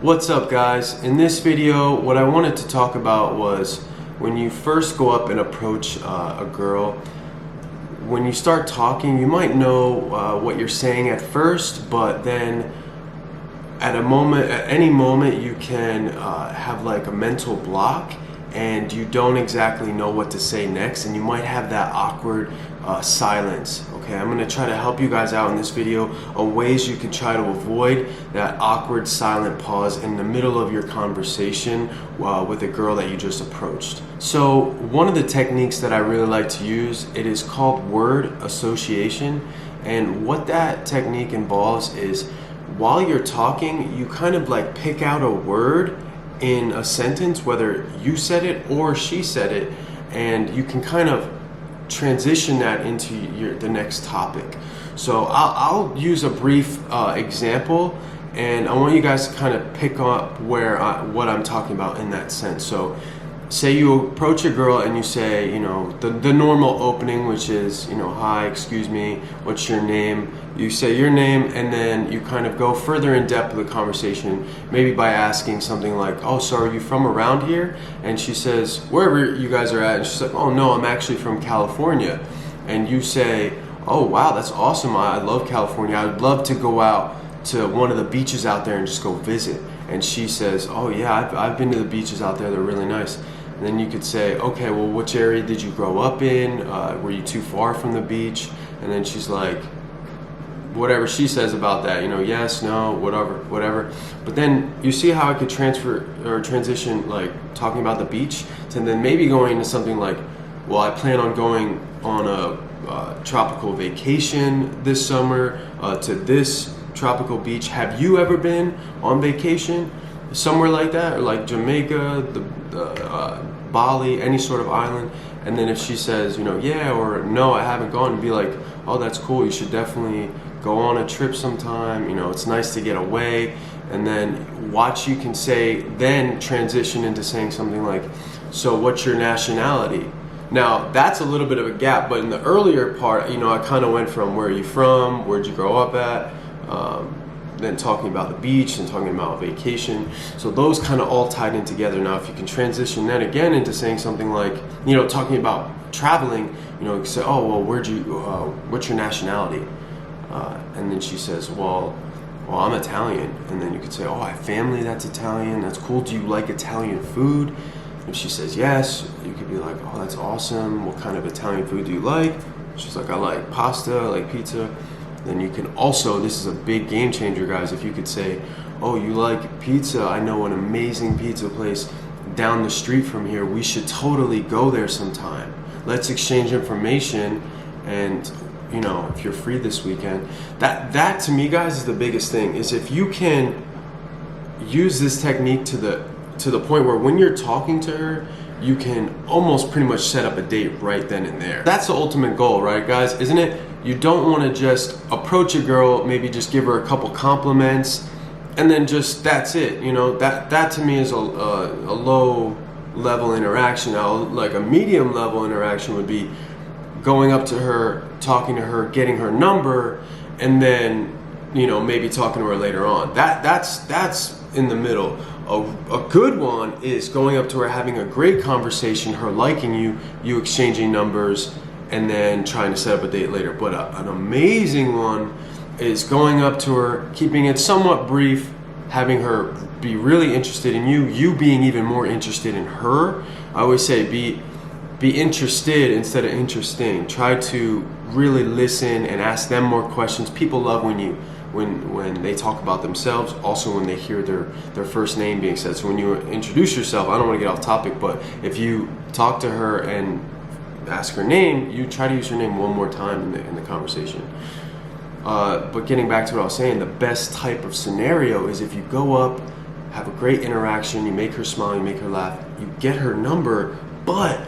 What's up, guys? In this video, what I wanted to talk about was when you first go up and approach a girl. When you start talking, you might know what you're saying at first, but then at any moment you can have like a mental block and you don't exactly know what to say next, and you might have that awkward silence. Okay, I'm gonna try to help you guys out in this video on ways you can try to avoid that awkward silent pause in the middle of your conversation with a girl that you just approached. So one of the techniques that I really like to use, it is called word association, and what that technique involves is while you're talking, you kind of like pick out a word in a sentence, whether you said it or she said it, and you can kind of transition that into the next topic. So I'll use a brief example, and I want you guys to kind of pick up what I'm talking about in that sense. So say you approach a girl and you say, the normal opening, which is, hi, excuse me, what's your name? You say your name, and then you kind of go further in depth with the conversation, maybe by asking something like, oh, so are you from around here? And she says, wherever you guys are at. And she's like, oh no, I'm actually from California. And you say, oh wow, that's awesome, I love California, I'd love to go out to one of the beaches out there and just go visit. And she says, oh yeah, I've been to the beaches out there, they're really nice. And then you could say, okay, well, which area did you grow up in? Were you too far from the beach? And then she's like, whatever she says about that, yes, no, whatever. But then you see how I could transition, like talking about the beach to then maybe going into something like, well, I plan on going on a tropical vacation this summer to this tropical beach. Have you ever been on vacation somewhere like that, or like Jamaica, Bali, any sort of island? And then if she says, yeah, or no, I haven't gone, be like, oh, that's cool, you should definitely go on a trip sometime, it's nice to get away. And then watch, you can say, then transition into saying something like, so what's your nationality? Now that's a little bit of a gap, but in the earlier part, I kind of went from where are you from, where'd you grow up at, then talking about the beach and talking about vacation. So those kind of all tied in together. Now if you can transition that again into saying something like, talking about traveling, you say, oh, well, what's your nationality? And then she says, well, I'm Italian. And then you could say, oh, I have family that's Italian, that's cool, do you like Italian food? If she says yes, you could be like, oh, that's awesome, what kind of Italian food do you like? She's like, I like pasta, I like pizza. Then you can also, this is a big game changer, guys, if you could say, oh, you like pizza, I know an amazing pizza place down the street from here, we should totally go there sometime. Let's exchange information, and if you're free this weekend. That to me, guys, is the biggest thing, is if you can use this technique to the point where when you're talking to her, you can almost pretty much set up a date right then and there. That's the ultimate goal, right, guys? Isn't it? You don't want to just approach a girl, maybe just give her a couple compliments, and then just that's it. That to me is a low level interaction. Now, like a medium level interaction would be going up to her, talking to her, getting her number, and then maybe talking to her later on. That's in the middle. A good one is going up to her, having a great conversation, her liking you exchanging numbers, and then trying to set up a date later. But an amazing one is going up to her, keeping it somewhat brief, having her be really interested in you being even more interested in her. I always say be interested instead of interesting. Try to really listen and ask them more questions. People love when they talk about themselves, also when they hear their first name being said. So when you introduce yourself, I don't want to get off topic, but if you talk to her and ask her name, you try to use her name one more time in the conversation. But getting back to what I was saying, the best type of scenario is if you go up, have a great interaction, you make her smile, you make her laugh, you get her number, but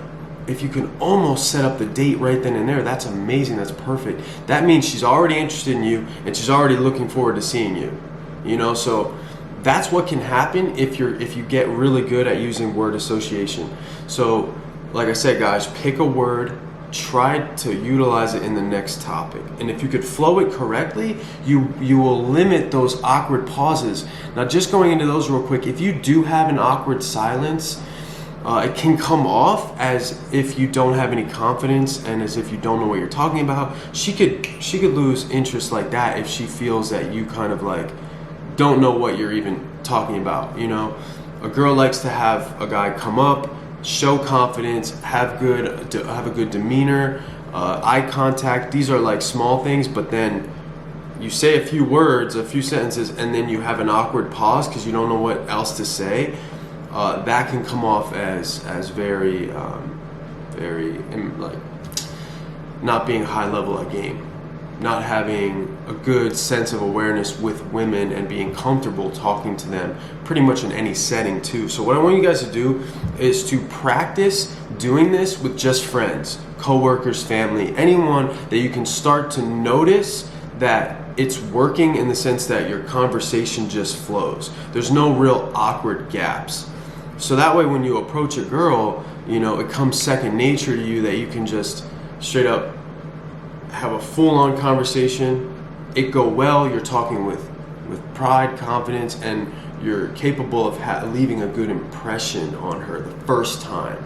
if you can almost set up the date right then and there, that's amazing, that's perfect. That means she's already interested in you and she's already looking forward to seeing you. So that's what can happen if you get really good at using word association. So like I said, guys, pick a word, try to utilize it in the next topic. And if you could flow it correctly, you will limit those awkward pauses. Now, just going into those real quick, if you do have an awkward silence, it can come off as if you don't have any confidence and as if you don't know what you're talking about. She could lose interest like that if she feels that you kind of like don't know what you're even talking about. You know, a girl likes to have a guy come up, show confidence, have a good demeanor, eye contact. These are like small things, but then you say a few words, a few sentences, and then you have an awkward pause because you don't know what else to say. That can come off as very like not being high level at game, not having a good sense of awareness with women and being comfortable talking to them pretty much in any setting too. So what I want you guys to do is to practice doing this with just friends, coworkers, family, anyone that you can start to notice that it's working in the sense that your conversation just flows. There's no real awkward gaps. So that way when you approach a girl, you know, it comes second nature to you that you can just straight up have a full-on conversation, it go well, you're talking with pride, confidence, and you're capable of leaving a good impression on her the first time.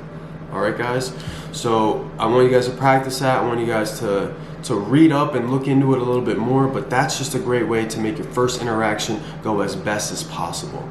All right, guys? So I want you guys to practice that. I want you guys to read up and look into it a little bit more, but that's just a great way to make your first interaction go as best as possible.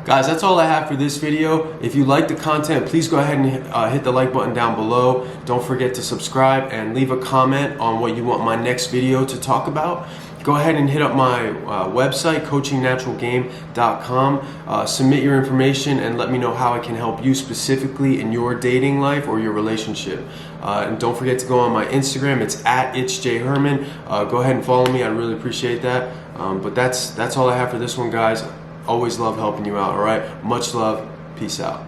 Guys, that's all I have for this video. If you like the content, please go ahead and hit the like button down below. Don't forget to subscribe and leave a comment on what you want my next video to talk about. Go ahead and hit up my website, coachingnaturalgame.com. Submit your information and let me know how I can help you specifically in your dating life or your relationship. And don't forget to go on my Instagram. It's @itsjherman. Go ahead and follow me. I really appreciate that. But that's all I have for this one, guys. Always love helping you out, all right? Much love. Peace out.